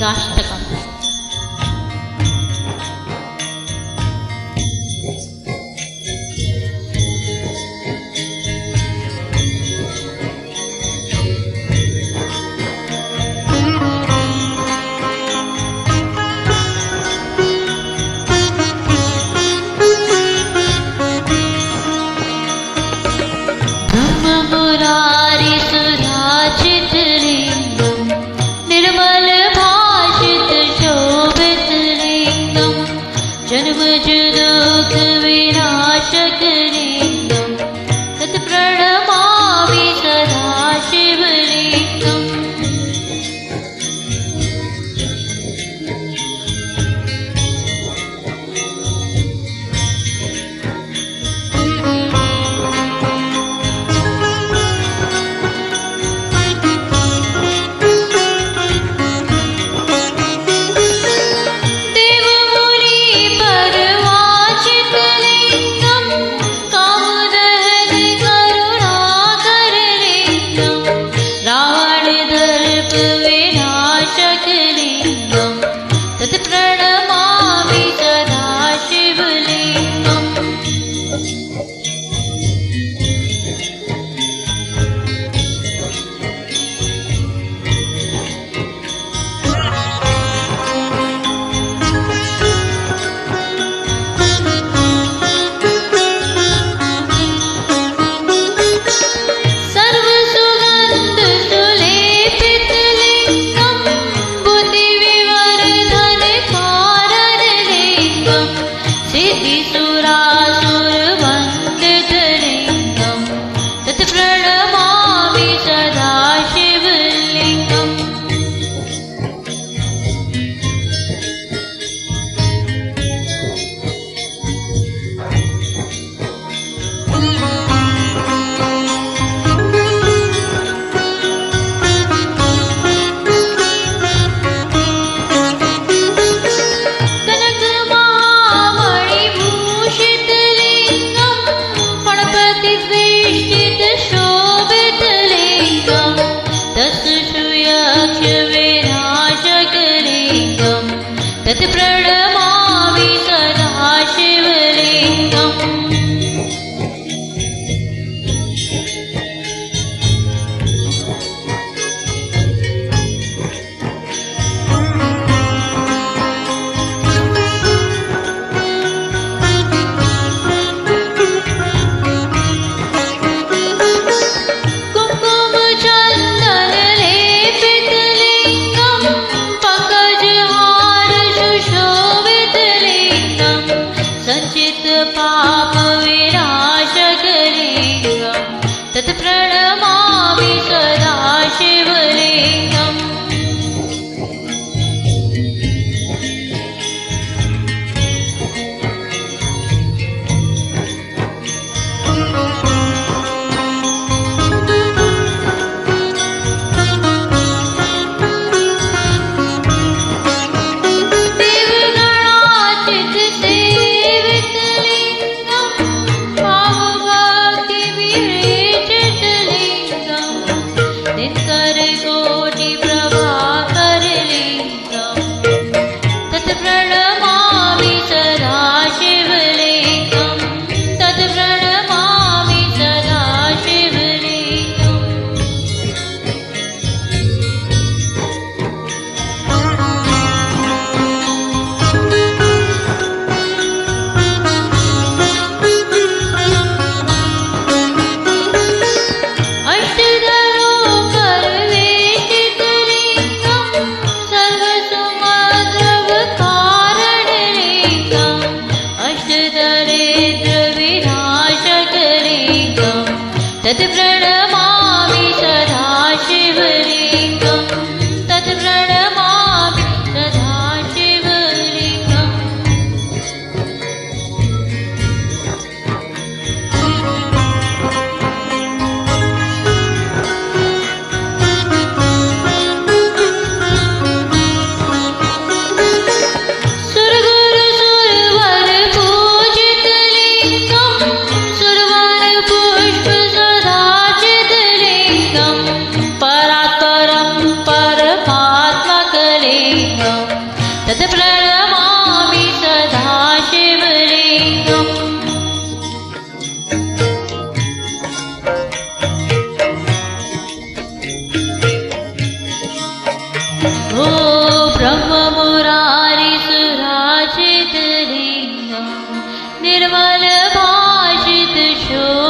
लिङ्गाष्टकम्। मुरारी सुराचित लिंगम निर्मल भाषित शोभित लिंगम जन्म दुख विनाशक लिंगम तत्प्रणमामि सदा शिवलिंगम। प्रणमामि सदा शिवलिंगम। प्रणमामि सदा शिवलिंगम। कनक महामणि भूषित लिंगम फणपति वेष्टित शोभित लिंगम दश सुयक्ष विनाशक लिंगम तत्प्रणमामि सदा शिवलिंगम। पाप विनाशक लिंगम तत्प्रणमामि सदा शिवलिंगम। प्रणमामि सदा शिवलिंगम तत्प्रणमामि सदा शिवलिंगम। तत्प्रणमामि सदा शिवलिंगम तत्प्रणमामि सदा शिवलिंगम। सुरगुरु सुरवर पूजित लिंगम सुरवन पुष्प सदा चित लिंगम परात्परम निर्मल भाषित शोभित